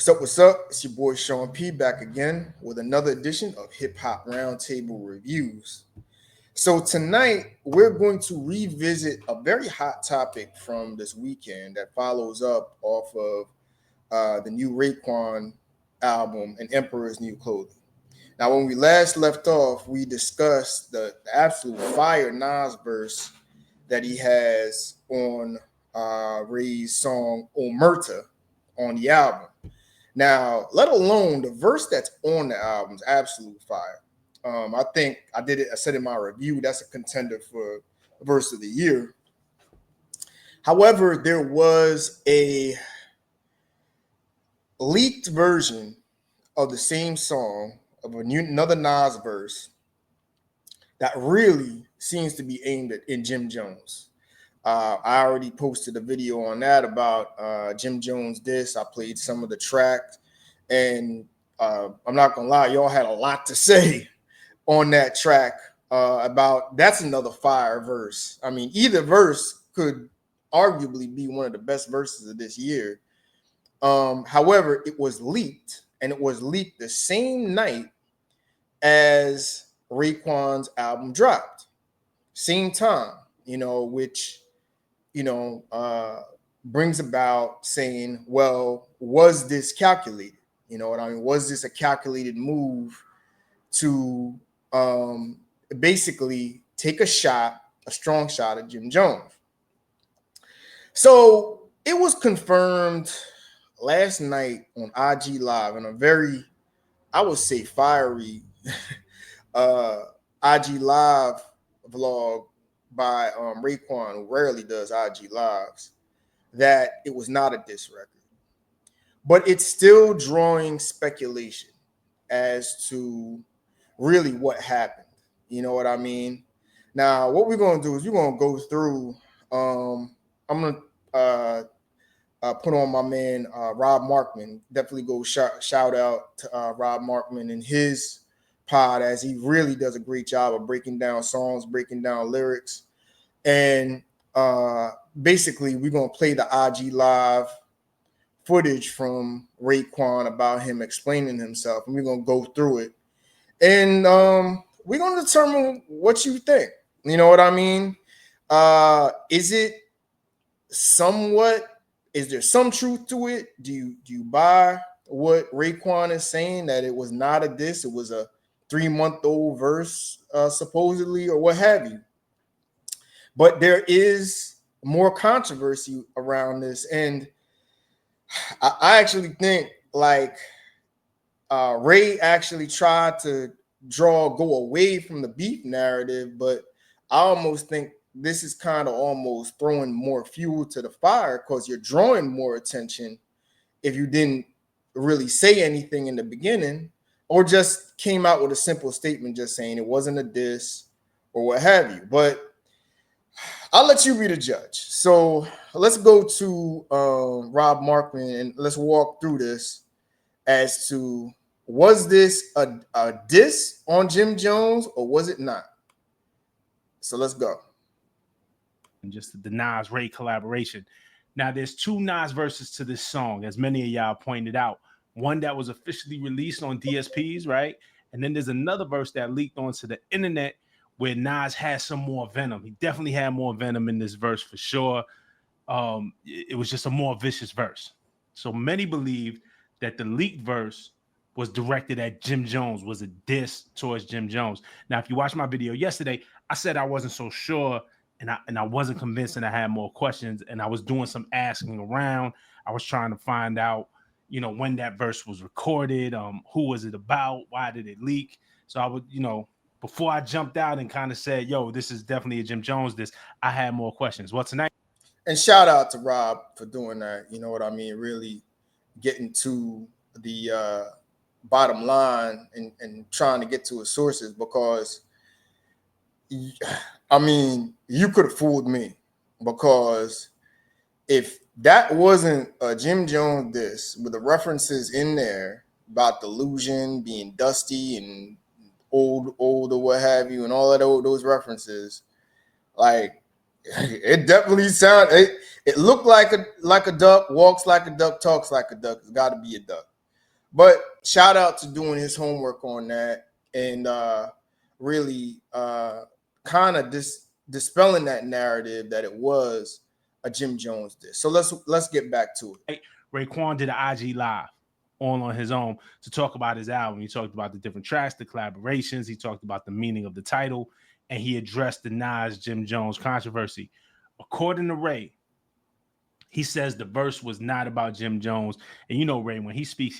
What's up? It's your boy Sean P back again with another edition of Hip Hop Roundtable Reviews. So tonight we're going to revisit a very hot topic from this weekend that follows up off of the new Raekwon album and Emperor's New Clothing. Now, when we last left off, we discussed the absolute fire Nas verse that he has on Ray's song Omerta on the album. Now, let alone the verse that's on the album is absolute fire. I think I did it. I said in my review that's a contender for verse of the year. However, there was a leaked version of the same song of another Nas verse that really seems to be aimed at in Jim Jones. I already posted a video on that about Jim Jones diss. I played some of the tracks, and I'm not gonna lie, y'all had a lot to say on that track about that's another fire verse. I mean, either verse could arguably be one of the best verses of this year. However, it was leaked, and it was leaked the same night as Raekwon's album dropped, same time, which brings about saying, well, was this calculated? You know what I mean? Was this a calculated move to basically take a strong shot at Jim Jones? So it was confirmed last night on IG Live in a very, I would say, fiery IG Live vlog by Raekwon, who rarely does IG Lives, that it was not a diss record. But it's still drawing speculation as to really what happened. You know what I mean? Now, what we're going to do is we're going to go through. I'm going to put on my man Rob Markman. Definitely go shout out to Rob Markman and his pod, as he really does a great job of breaking down songs, breaking down lyrics. And basically, we're going to play the IG Live footage from Raekwon about him explaining himself, and we're going to go through it. And we're going to determine what you think. You know what I mean? Is there some truth to it? Do you buy what Raekwon is saying, that it was not a diss, it was a 3-month-old verse, supposedly, or what have you? But there is more controversy around this, and I actually think Ray actually tried to go away from the beef narrative, but I almost think this is kind of almost throwing more fuel to the fire, because you're drawing more attention if you didn't really say anything in the beginning, or just came out with a simple statement just saying it wasn't a diss or what have you. But I'll let you be the judge. So let's go to Rob Markman and let's walk through this as to, was this a diss on Jim Jones or was it not? So let's go. And just the Nas Ray collaboration. Now, there's 2 Nas verses to this song, as many of y'all pointed out. One that was officially released on DSPs, right? And then there's another verse that leaked onto the internet where Nas has some more venom. He definitely had more venom in this verse for sure. It was just a more vicious verse. So many believed that the leaked verse was directed at Jim Jones, was a diss towards Jim Jones. Now, if you watch my video yesterday, I said I wasn't so sure, and I wasn't convinced, and I had more questions, and I was doing some asking around. I was trying to find out, when that verse was recorded, who was it about, why did it leak? So I would, before I jumped out and kind of said, yo, this is definitely a Jim Jones diss, I had more questions. Well, tonight. And shout out to Rob for doing that. You know what I mean? Really getting to the bottom line and trying to get to his sources, because, I mean, you could have fooled me, because if that wasn't a Jim Jones diss with the references in there about delusion, being dusty and old or what have you, and all of those references, like, it definitely sounded, it looked like a duck, walks like a duck, talks like a duck. It's got to be a duck. But shout out to doing his homework on that and really kind of dispelling that narrative that it was a Jim Jones diss. So let's get back to it. Raekwon did an IG live on his own to talk about his album. He talked about the different tracks, the collaborations. He talked about the meaning of the title, and he addressed the Nas Jim Jones controversy. According to Ray, he says the verse was not about Jim Jones. And you know, Ray, when he speaks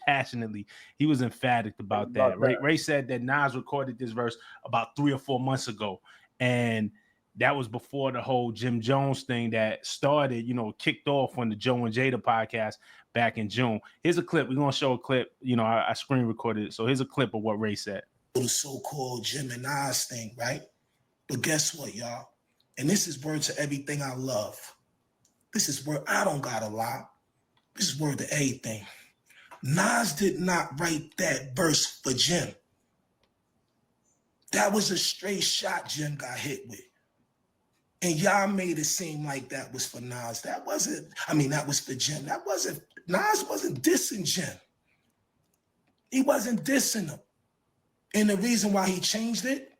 passionately. He was emphatic about that. Ray said that Nas recorded this verse about 3 or 4 months ago. And that was before the whole Jim Jones thing that started, kicked off on the Joe and Jada podcast back in June. Here's a clip. We're going to show a clip. I screen recorded it. So here's a clip of what Ray said. The so-called Jim and Nas thing, right? But guess what, y'all? And this is word to everything I love. This is word I don't gotta lie. This is word to everything. Nas did not write that verse for Jim. That was a straight shot Jim got hit with. And y'all made it seem like that was for Nas. That was for Jim. Nas wasn't dissing Jim. He wasn't dissing him. And the reason why he changed it,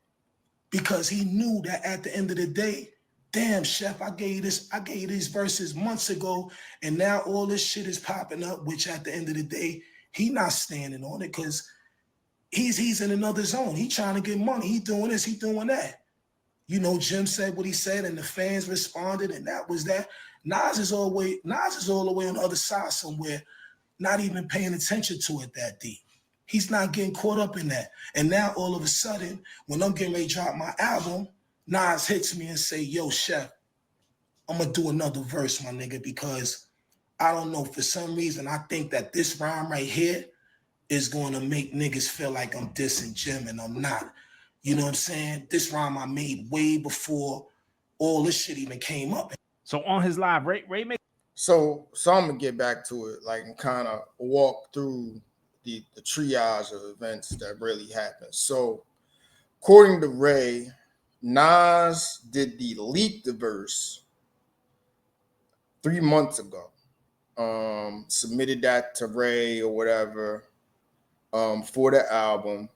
because he knew that at the end of the day, damn, Chef, I gave you these verses months ago, and now all this shit is popping up, which at the end of the day, he not standing on it because he's in another zone. He trying to get money. He doing this, he doing that. Jim said what he said, and the fans responded, and that was that. Nas is all the way on the other side somewhere, not even paying attention to it that deep. He's not getting caught up in that. And now all of a sudden, when I'm getting ready to drop my album, Nas hits me and say, yo, Chef, I'm going to do another verse, my nigga, because I don't know, for some reason, I think that this rhyme right here is going to make niggas feel like I'm dissing Jim, and I'm not. You know what I'm saying? This rhyme I made way before all this shit even came up. So on his live, Ray made... So I'm going to get back to it, and kind of walk through the triage of events that really happened. So according to Ray, Nas did the leaked verse 3 months ago. Submitted that to Ray or whatever for the album.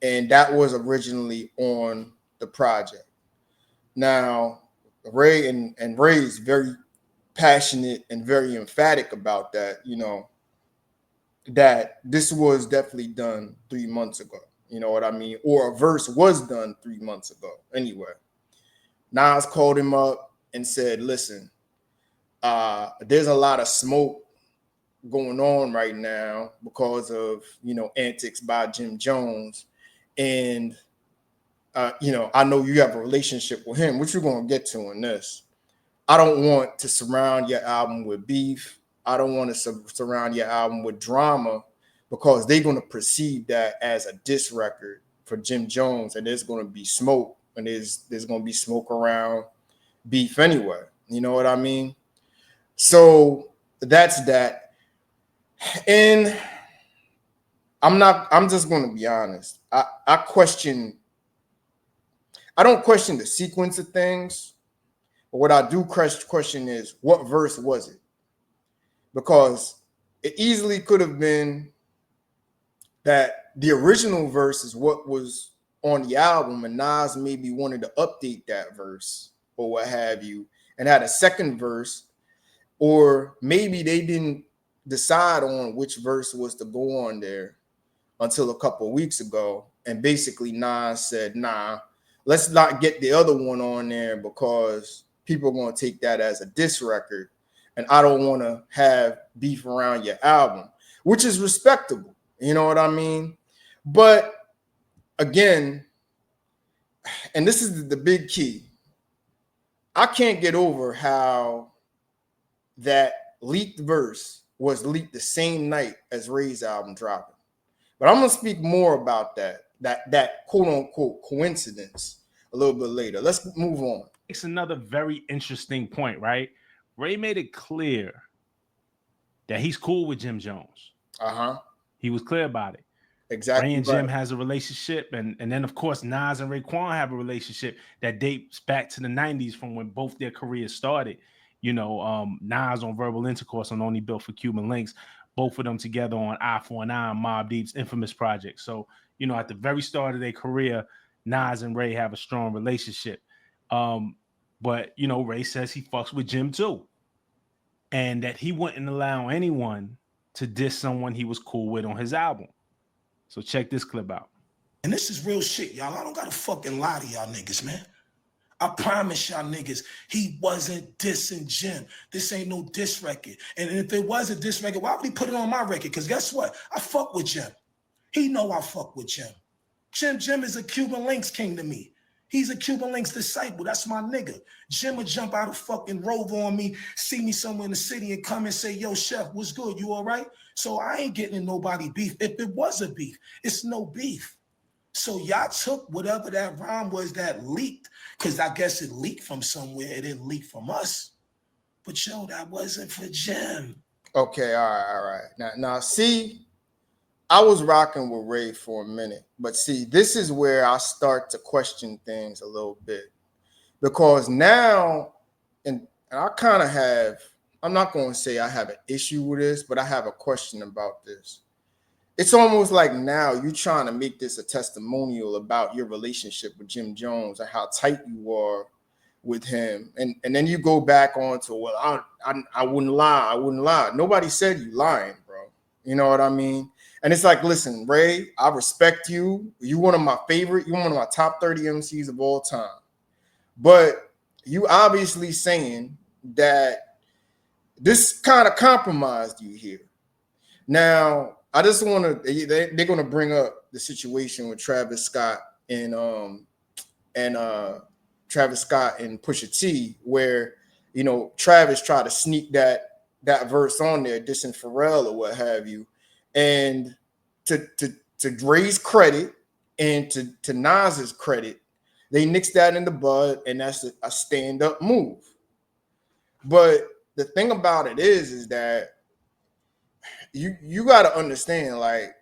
And that was originally on the project. Now, Ray and Ray is very passionate and very emphatic about that, that this was definitely done 3 months ago. You know what I mean? Or a verse was done 3 months ago. Anyway, Nas called him up and said, listen, there's a lot of smoke going on right now because of, antics by Jim Jones. And, I know you have a relationship with him, which we're going to get to in this. I don't want to surround your album with beef. I don't want to surround your album with drama, because they're going to perceive that as a diss record for Jim Jones, and there's going to be smoke, and there's going to be smoke around beef anyway. You know what I mean? So that's that. And I'm just going to be honest. I don't question the sequence of things, but what I do question is, what verse was it? Because it easily could have been that the original verse is what was on the album, and Nas maybe wanted to update that verse or what have you, and had a second verse, or maybe they didn't decide on which verse was to go on there until a couple of weeks ago, and basically Nas said, nah, let's not get the other one on there because people are going to take that as a diss record, and I don't want to have beef around your album, which is respectable. You know what I mean? But again, and this is the big key, I can't get over how that leaked verse was leaked the same night as Ray's album dropping. But I'm going to speak more about that quote unquote coincidence a little bit later. Let's move on. It's another very interesting point, right? Ray made it clear that he's cool with Jim Jones. He was clear about it. Exactly. Ray and Jim has a relationship, and then of course Nas and Raekwon have a relationship that dates back to the 90s, from when both their careers started. Nas on Verbal Intercourse on Only Built for Cuban Links, both of them together on I 49, Mobb Deep's infamous project. So, at the very start of their career, Nas and Ray have a strong relationship. But Ray says he fucks with Jim too, and that he wouldn't allow anyone to diss someone he was cool with on his album. So check this clip out. And this is real shit, y'all. I don't gotta fucking lie to y'all niggas, man. I promise y'all niggas, he wasn't dissing Jim. This ain't no diss record. And if it was a diss record, why would he put it on my record? Because guess what? I fuck with Jim. He know I fuck with Jim. Jim is a Cuban Links king to me. He's a Cuban Links disciple. That's my nigga. Jim would jump out of fucking Rover on me, see me somewhere in the city and come and say, yo, chef, what's good? You all right? So I ain't getting in nobody beef. If it was a beef, it's no beef. So y'all took whatever that rhyme was that leaked, because I guess it leaked from somewhere. It didn't leak from us. But yo, that wasn't for Jim. Okay, all right. Now, see, I was rocking with Ray for a minute, but see, this is where I start to question things a little bit, because now, and I kind of have, I'm not going to say I have an issue with this, but I have a question about this. It's almost like now you're trying to make this a testimonial about your relationship with Jim Jones and how tight you are with him. And then you go back on to, well, I wouldn't lie. I wouldn't lie. Nobody said you lying, bro. You know what I mean? And it's like, listen, Ray, I respect you. You're one of my favorite. You're one of my top 30 MCs of all time. But you obviously saying that this kind of compromised you here. Now, I just want to, they're going to bring up the situation with Travis Scott and Travis Scott and Pusha T, where, Travis tried to sneak that verse on there, dissing Pharrell or what have you. And to Dre's credit and to Nas's credit, they nixed that in the bud, and that's a stand-up move. But the thing about it is that you got to understand, like,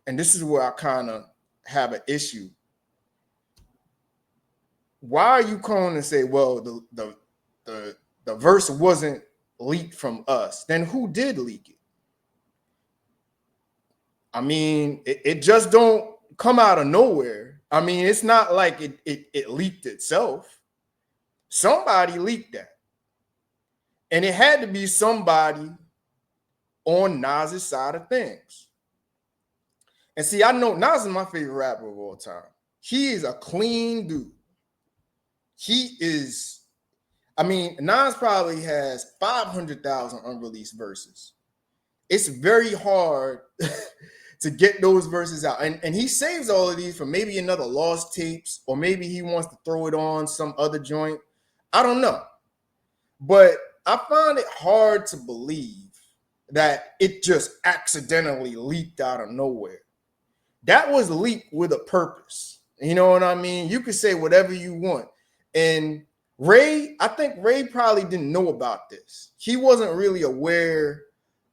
and this is where I kind of have an issue. Why are you calling and say, well, the verse wasn't leaked from us? Then who did leak it? I mean, it just don't come out of nowhere. I mean, it's not like it leaked itself. Somebody leaked that. And it had to be somebody on Nas's side of things. And see, I know Nas is my favorite rapper of all time. He is a clean dude. He is, I mean, Nas probably has 500,000 unreleased verses. It's very hard to get those verses out. And he saves all of these for maybe another lost tapes, or maybe he wants to throw it on some other joint. I don't know. But I find it hard to believe that it just accidentally leaked out of nowhere. That was leaked with a purpose. You know what I mean? You could say whatever you want. And Ray, I think Ray probably didn't know about this. He wasn't really aware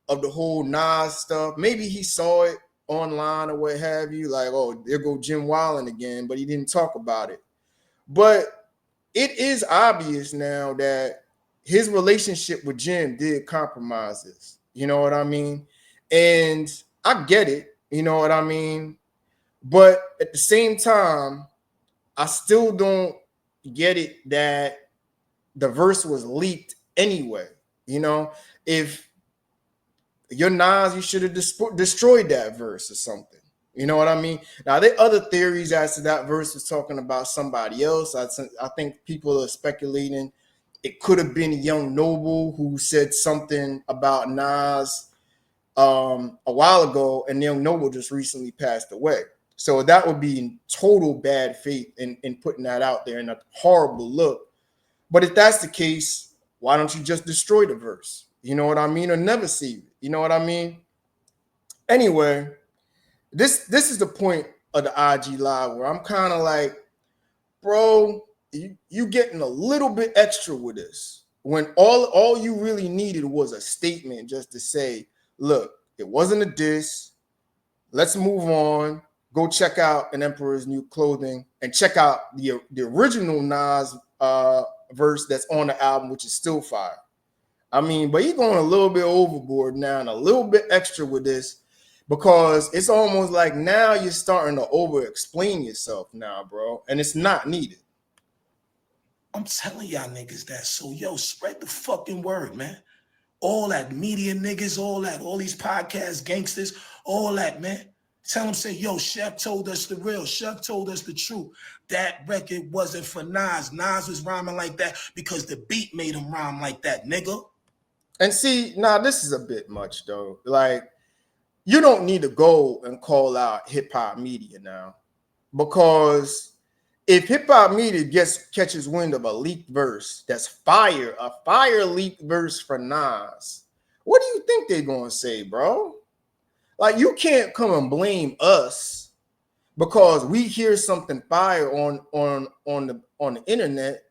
of the whole Nas stuff. Maybe he saw it online or what have you, like, oh, there go Jim Wallen again, but he didn't talk about it. But it is obvious now that his relationship with Jim did compromise this. You know what I mean? And I get it. You know what I mean? But at the same time, I still don't get it that the verse was leaked anyway. If you're Nas, you should have destroyed that verse or something. You know what I mean? Now, there are other theories as to that verse was talking about somebody else. I think people are speculating it could have been Young Noble who said something about Nas a while ago, and Young Noble just recently passed away. So that would be in total bad faith in putting that out there, and a horrible look. But if that's the case, why don't you just destroy the verse? You know what I mean? Or never save it. You know what I mean? Anyway, this is the point of the IG Live where I'm kind of like, bro, you getting a little bit extra with this, when all you really needed was a statement just to say, look, it wasn't a diss. Let's move on. Go check out An Emperor's New Clothing and check out the original Nas verse that's on the album, which is still fire. I mean, but he's going a little bit overboard now and a little bit extra with this because it's almost like now you're starting to over explain yourself now, bro, and it's not needed. I'm telling y'all niggas that. So yo, spread the fucking word, man. All that media niggas, all these podcast gangsters, all that, man. Tell them, say, yo, Chef told us the real. Chef told us the truth. That record wasn't for Nas. Nas was rhyming like that because the beat made him rhyme like that, nigga. And see, now this is a bit much, though. Like, you don't need to go and call out hip hop media now, because if hip hop media catches wind of a leaked verse that's fire, a fire leaked verse for Nas, what do you think they're gonna say, bro? Like, you can't come and blame us because we hear something fire on the internet,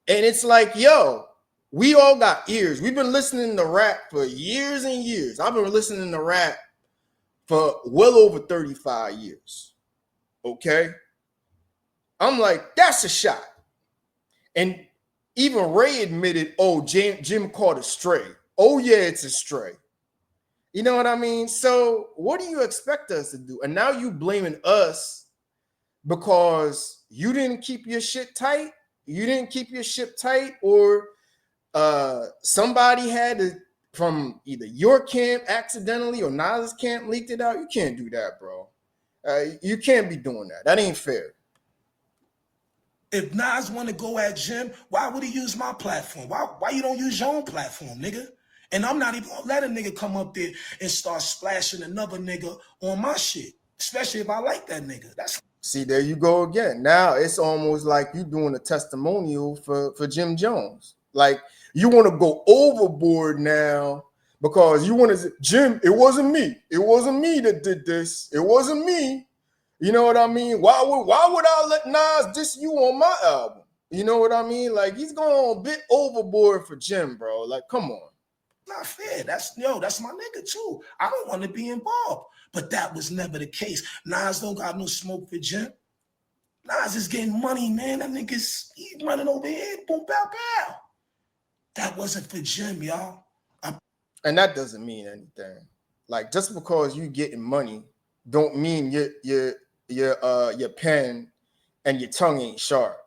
and it's like, yo, we all got ears. We've been listening to rap for years and years. I've been listening to rap for well over 35 years. Okay? I'm like, that's a shot. And even Ray admitted, oh, Jim caught a stray. Oh, yeah, it's a stray. You know what I mean? So what do you expect us to do? And now you blaming us because you didn't keep your shit tight? You didn't keep your shit tight, or somebody had to, from either your camp accidentally or Nas's camp, leaked it out. You can't do that, bro. You can't be doing that. That ain't fair. If Nas want to go at Jim, why would he use my platform? Why you don't use your own platform, nigga? And I'm not even gonna let a nigga come up there and start splashing another nigga on my shit, especially if I like that nigga. See, there you go again. Now it's almost like you doing a testimonial for Jim Jones. Like, you want to go overboard now because you want to say, Jim, it wasn't me. It wasn't me that did this. It wasn't me. You know what I mean? Why would I let Nas diss you on my album? You know what I mean? Like, he's going a bit overboard for Jim, bro. Like, come on. Not fair. That's my nigga too. I don't want to be involved. But that was never the case. Nas don't got no smoke for Jim. Nas is getting money, man. That nigga's he running over here. Boom, bow, bow. That wasn't for Jim, y'all. And that doesn't mean anything. Like, just because you getting money don't mean your pen and your tongue ain't sharp.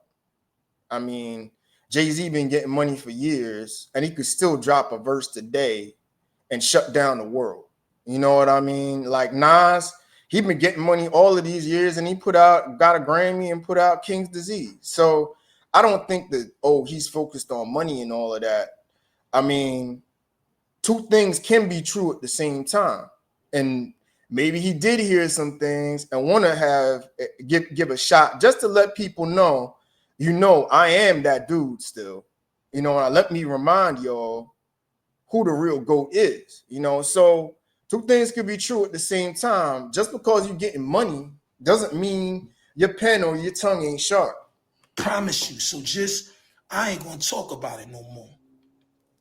I mean, Jay-Z been getting money for years, and he could still drop a verse today and shut down the world. You know what I mean? Like, Nas, he been getting money all of these years, and he got a Grammy and put out King's Disease. So I don't think that, he's focused on money and all of that. I mean, two things can be true at the same time. And maybe he did hear some things and want to give a shot just to let people know, I am that dude still. Let me remind y'all who the real GOAT is. So two things could be true at the same time. Just because you're getting money doesn't mean your pen or your tongue ain't sharp. Promise you. So I ain't gonna talk about it no more.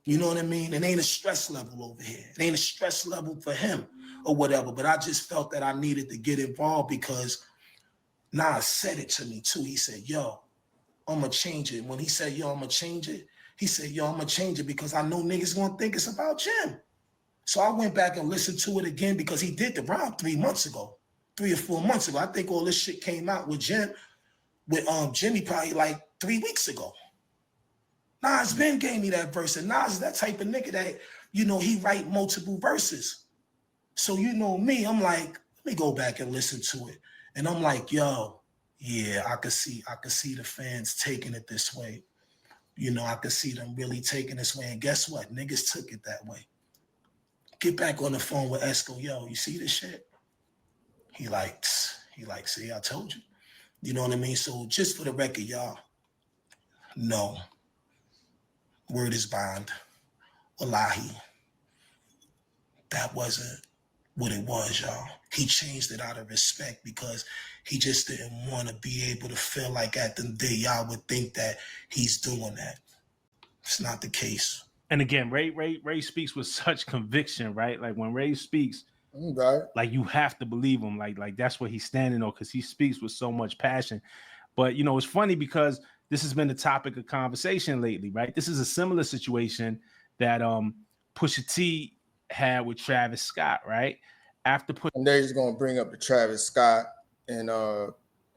You know what I mean? It ain't a stress level over here. It ain't a stress level for him or whatever. But I just felt that I needed to get involved because Nas said it to me too. He said, yo, I'm going to change it. When he said, yo, I'm going to change it, he said, yo, I'm going to change it because I know niggas going to think it's about Jim. So I went back and listened to it again because he did the rhyme 3 months ago, 3 or 4 months ago. I think all this shit came out with Jimmy probably like 3 weeks ago. Nas Ben gave me that verse, and Nas is that type of nigga that, he write multiple verses. So me, I'm like, let me go back and listen to it. And I'm like, yo, yeah, I could see the fans taking it this way. I could see them really taking this way. And guess what? Niggas took it that way. Get back on the phone with Esco, yo, you see this shit? He like, see, I told you. You know what I mean? So just for the record, y'all, no. Word is bond. Wallahi. That wasn't what it was, y'all. He changed it out of respect because he just didn't want to be able to feel like at the day y'all would think that he's doing that. It's not the case. And again, Ray speaks with such conviction, right? Like when Ray speaks, okay, like you have to believe him. Like that's what he's standing on because he speaks with so much passion. But it's funny because this has been the topic of conversation lately, right? This is a similar situation that Pusha T had with Travis Scott, right? After And they're just gonna bring up the Travis Scott and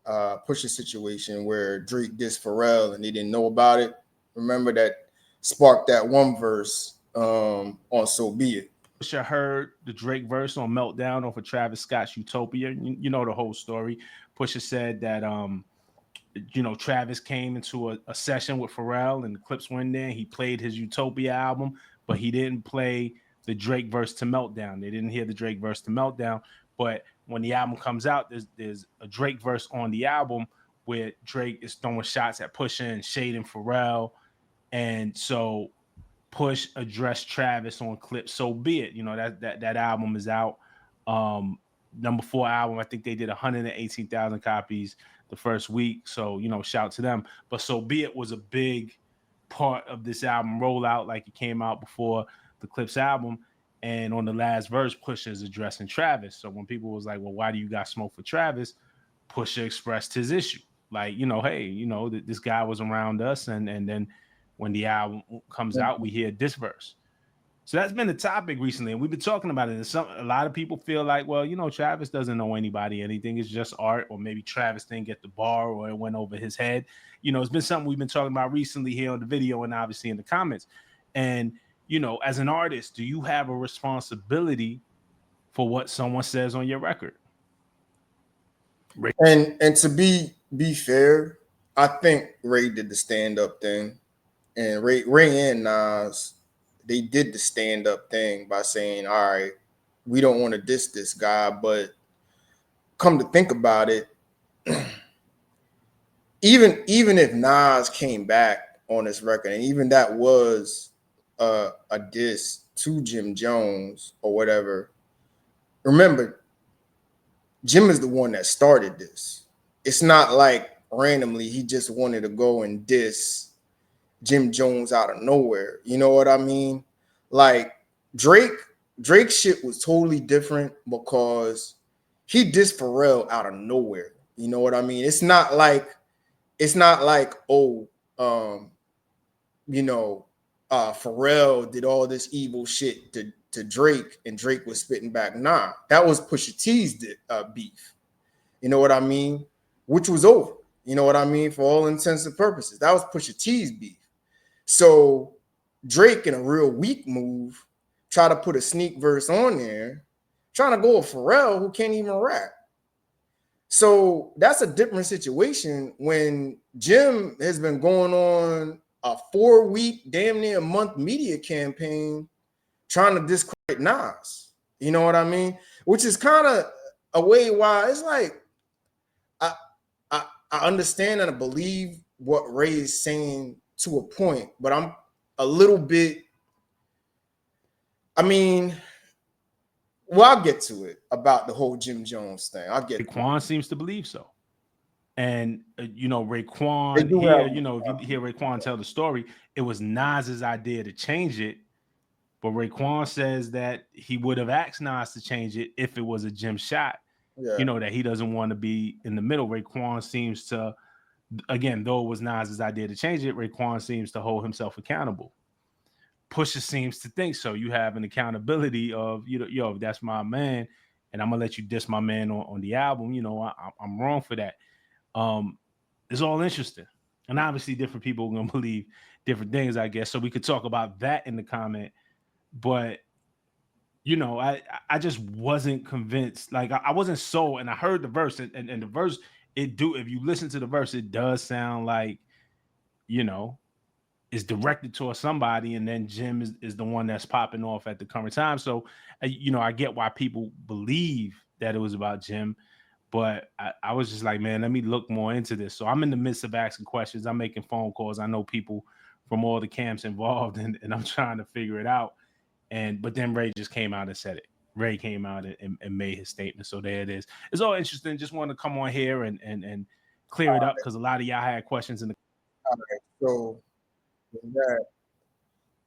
Pusha situation where Drake dissed Pharrell and they didn't know about it. Remember that sparked that one verse on "So Be It." Pusha heard the Drake verse on Meltdown off of Travis Scott's Utopia. You know the whole story. Pusha said that Travis came into a session with Pharrell and the Clips went there. He played his Utopia album, but he didn't play the Drake verse to Meltdown. They didn't hear the Drake verse to Meltdown. But when the album comes out, there's a Drake verse on the album where Drake is throwing shots at Pusha and shading Pharrell. And so Push addressed Travis on Clip "So Be It." That album is out. Number 4 album, I think they did 118,000 copies the first week. So, shout to them. But "So Be It" was a big part of this album rollout, like it came out before the Clips album. And on the last verse, Pusha is addressing Travis. So when people was like, well, why do you got smoke for Travis? Pusha expressed his issue. Like, hey, this guy was around us. And then when the album comes out, we hear this verse. So that's been the topic recently, and we've been talking about it. And a lot of people feel like, well, Travis doesn't know anybody anything. It's just art, or maybe Travis didn't get the bar, or it went over his head. It's been something we've been talking about recently here on the video and obviously in the comments. And as an artist, do you have a responsibility for what someone says on your record? And to be fair, I think Ray did the stand up thing, and Ray and Nas, they did the stand up thing by saying, all right, we don't want to diss this guy, but come to think about it, even if Nas came back on this record, and even that was a diss to Jim Jones or whatever, remember, Jim is the one that started this. It's not like randomly he just wanted to go and diss Jim Jones out of nowhere. You know what I mean? Like Drake shit was totally different because he dissed Pharrell out of nowhere. You know what I mean? It's not like Pharrell did all this evil shit to Drake and Drake was spitting back. Nah, that was Pusha T's beef. You know what I mean? Which was over. You know what I mean? For all intents and purposes, that was Pusha T's beef. So Drake, in a real weak move, try to put a sneak verse on there, trying to go with Pharrell, who can't even rap. So that's a different situation when Jim has been going on a 4-week, damn near a month media campaign trying to discredit Nas. You know what I mean? Which is kind of a way why it's like I understand and I believe what Ray is saying to a point, but I'm a little bit. I mean, well, I'll get to it about the whole Jim Jones thing. I'll get. Raekwon seems to believe so. And Raekwon here, if you hear Raekwon tell the story, it was Nas's idea to change it. But Raekwon says that he would have asked Nas to change it if it was a Jim shot. Yeah. That he doesn't want to be in the middle. Raekwon seems to, again, though it was Nas's idea to change it, Raekwon seems to hold himself accountable. Pusha seems to think so. You have an accountability of, yo, that's my man, and I'm gonna let you diss my man on the album. I'm wrong for that. It's all interesting, and obviously different people are gonna believe different things, I guess. So we could talk about that in the comment, but I just wasn't convinced. Like I wasn't sold, and I heard the verse, and the verse if you listen to the verse, it does sound like is directed towards somebody, and then Jim is the one that's popping off at the current time. So I get why people believe that it was about Jim. But I was just like, man, let me look more into this. So I'm in the midst of asking questions. I'm making phone calls. I know people from all the camps involved, and I'm trying to figure it out. But then Ray just came out and said it. Ray came out and made his statement. So there it is. It's all interesting. Just wanted to come on here and clear it up because a lot of y'all had questions in the. All right. So with that,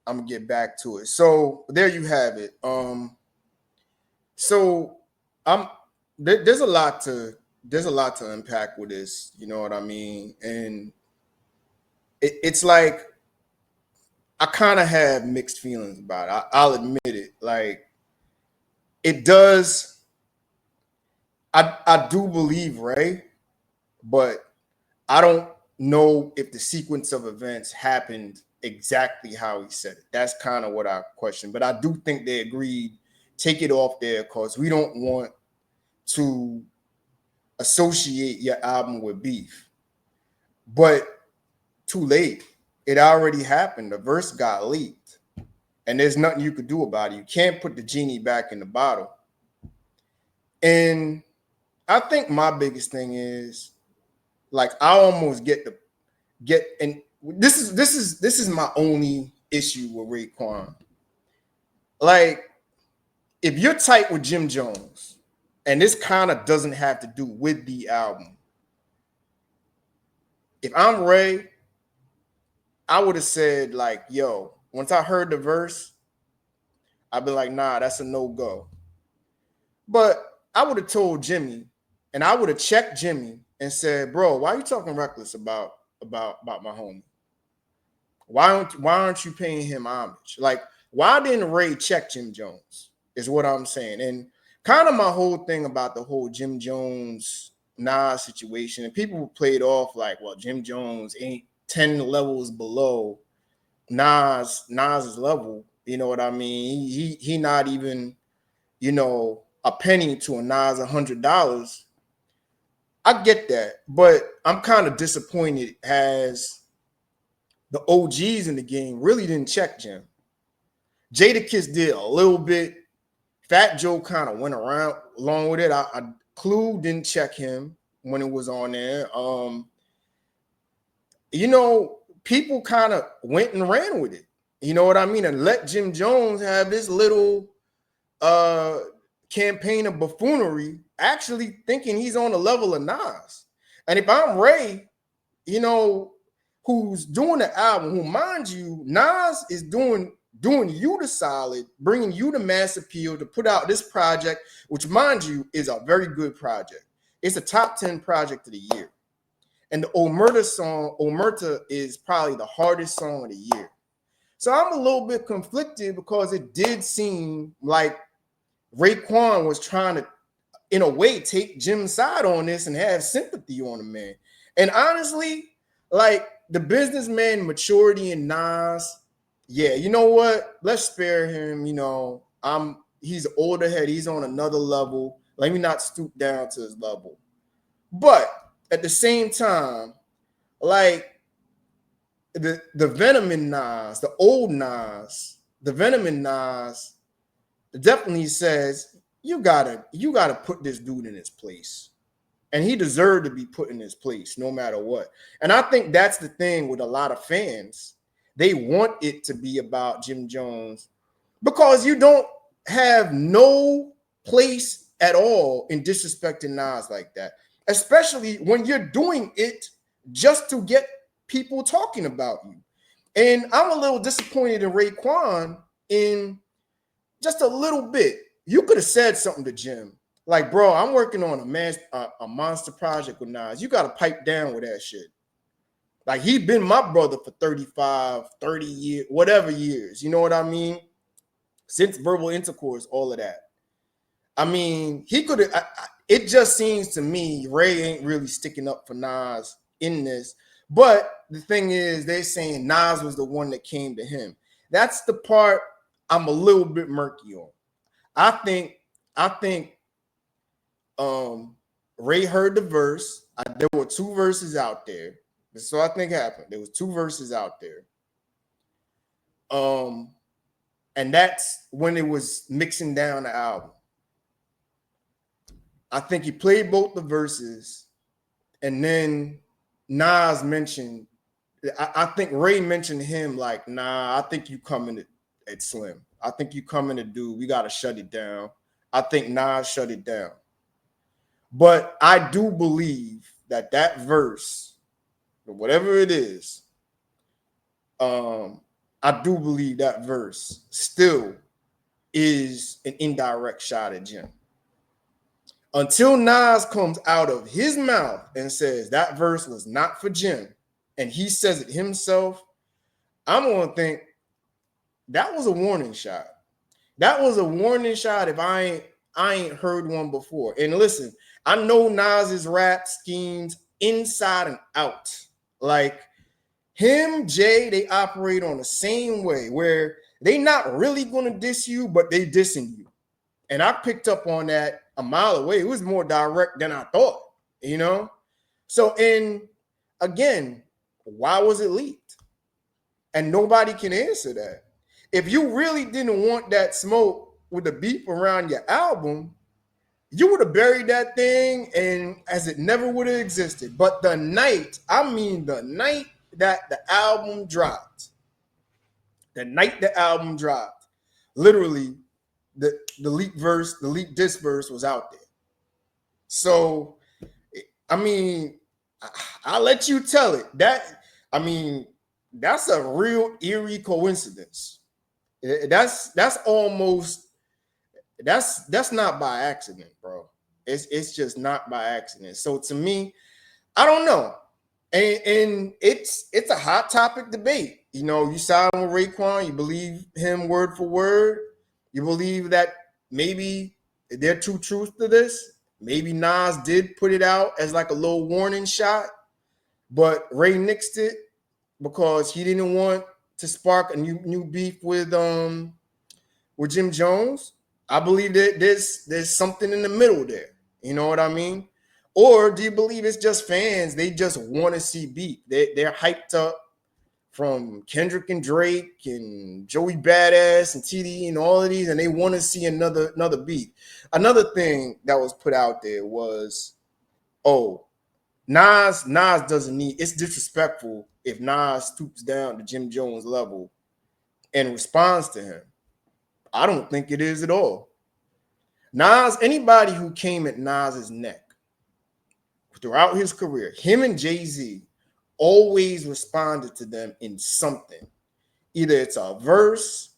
I'm gonna get back to it. So there you have it. So there's a lot to unpack with this, you know what I mean? And it's like I kind of have mixed feelings about it. I'll admit it. Like it does. I do believe Ray, but I don't know if the sequence of events happened exactly how he said it. That's kind of what I question. But I do think they agreed take it off there because we don't want to associate your album with beef. But too late. It already happened. The verse got leaked. And there's nothing you could do about it. You can't put the genie back in the bottle. And I think my biggest thing is like I almost and this is my only issue with Raekwon. Like if you're tight with Jim Jones, and this kind of doesn't have to do with the album. If I'm Ray, I would have said like, yo, once I heard the verse, I'd be like, nah, that's a no-go. But I would have told Jimmy, and I would have checked Jimmy and said, bro, why are you talking reckless about my homie? Why aren't you paying him homage? Like, why didn't Ray check Jim Jones? Is what I'm saying. And kind of my whole thing about the whole Jim Jones Nas situation, and people played off like, well, Jim Jones ain't 10 levels below Nas's level. You know what I mean? He not even, a penny to a Nas $100. I get that, but I'm kind of disappointed as the OGs in the game really didn't check Jim. Jadakiss did a little bit. Fat Joe kind of went around along with it. Clue didn't check him when it was on there. People kind of went and ran with it. You know what I mean? And let Jim Jones have this little campaign of buffoonery, actually thinking he's on the level of Nas. And if I'm Ray, who's doing the album, who, mind you, Nas is doing you the solid, bringing you the mass appeal to put out this project, which, mind you, is a very good project. It's a top 10 project of the year. And the Omerta is probably the hardest song of the year. So I'm a little bit conflicted because it did seem like Raekwon was trying to, in a way, take Jim's side on this and have sympathy on the man. And honestly, like the businessman maturity in Nas, yeah, you know what? Let's spare him. He's an older head. He's on another level. Let me not stoop down to his level. But at the same time, like the venom in Nas, the old Nas, the venom in Nas, definitely says you gotta put this dude in his place. And he deserved to be put in his place no matter what. And I think that's the thing with a lot of fans. They want it to be about Jim Jones because you don't have no place at all in disrespecting Nas like that, especially when you're doing it just to get people talking about you. And I'm a little disappointed in Raekwon in just a little bit. You could have said something to Jim. Like, bro, I'm working on a monster project with Nas. You got to pipe down with that shit. Like, he been my brother for 35, 30 years, whatever years. You know what I mean? Since verbal intercourse, all of that. I mean, he could have. It just seems to me Ray ain't really sticking up for Nas in this. But the thing is, they're saying Nas was the one that came to him. That's the part I'm a little bit murky on. I think Ray heard the verse. There were two verses out there. So I think happened. There was two verses out there. And that's when it was mixing down the album. I think he played both the verses, and then Nas mentioned. I think Ray mentioned him like, nah, I think you coming at Slim. I think you coming to do. We got to shut it down. I think Nas shut it down. But I do believe that verse, whatever it is, I do believe that verse still is an indirect shot at Jim. Until Nas comes out of his mouth and says that verse was not for Jim, and he says it himself, I'm gonna think that was a warning shot. That was a warning shot if I ain't heard one before. And listen, I know Nas's rap schemes inside and out. Like him, Jay, they operate on the same way where they not really gonna diss you, but they dissing you. And I picked up on that a mile away. It was more direct than I thought, you know? So, and again, why was it leaked? And nobody can answer that. If you really didn't want that smoke with the beef around your album, you would have buried that thing and as it never would have existed. But the night, I mean the night that the album dropped, literally the leaked diss verse was out there. So, I mean, I'll let you tell it. That's a real eerie coincidence. That's not by accident, bro. It's just not by accident. So to me, I don't know. And it's a hot topic debate. You know, you side with Raekwon, you believe him word for word. You believe that maybe there are two truths to this. Maybe Nas did put it out as like a little warning shot, but Ray nixed it because he didn't want to spark a new beef with Jim Jones. I believe that there's something in the middle there. You know what I mean? Or do you believe it's just fans? They just want to see beef. They're hyped up from Kendrick and Drake and Joey Badass and TDE and all of these, and they want to see another beat. Another thing that was put out there was, oh, Nas doesn't need, it's disrespectful if Nas stoops down to Jim Jones level and responds to him. I don't think it is at all. Nas, anybody who came at Nas's neck throughout his career, him and Jay-Z always responded to them in something. Either it's a verse,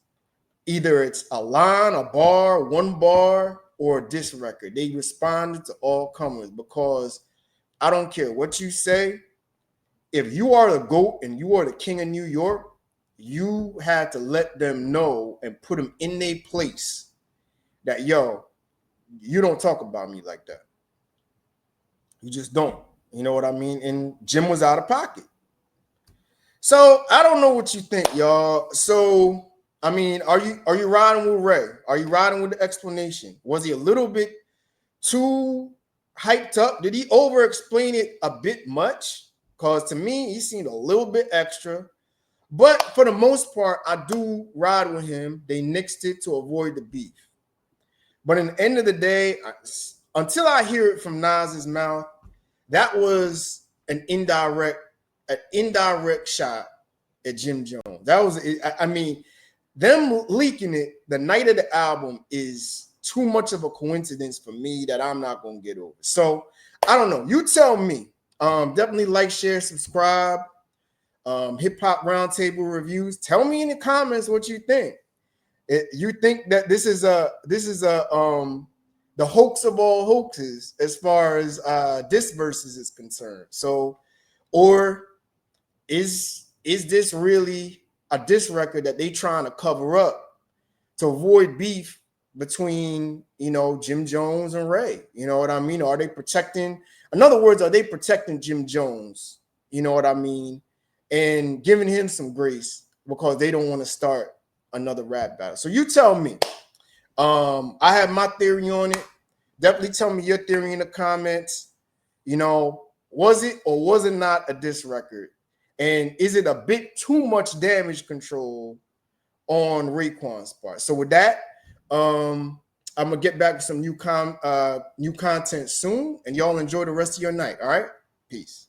either it's a line, a bar, one bar, or a diss record. They responded to all comers because I don't care what you say. If you are the GOAT and you are the king of New York, you had to let them know and put them in their place that, yo, you don't talk about me like that. You just don't. You know what I mean? And Jim was out of pocket. So I don't know what you think, y'all. So, I mean, are you riding with Ray? Are you riding with the explanation? Was he a little bit too hyped up? Did he over explain it a bit much? Because to me, he seemed a little bit extra. But for the most part, I do ride with him. They nixed it to avoid the beef. But in the end of the day, until I hear it from Nas's mouth, that was an indirect shot at Jim Jones. That was, I mean, them leaking it the night of the album is too much of a coincidence for me that I'm not going to get over. So I don't know. You tell me. Definitely like, share, subscribe. Hip Hop Roundtable Reviews. Tell me in the comments what you think. You think that this is the hoax of all hoaxes as far as diss verses is concerned. So, or is this really a diss record that they trying to cover up to avoid beef between, you know, Jim Jones and Ray? You know what I mean? Are they protecting? In other words, are they protecting Jim Jones? You know what I mean? And giving him some grace because they don't want to start another rap battle. So you tell me. I have my theory on it. Definitely tell me your theory in the comments. You know, was it or was it not a diss record? And is it a bit too much damage control on Raekwon's part? So with that, I'm gonna get back to some new content soon, and y'all enjoy the rest of your night. All right, peace.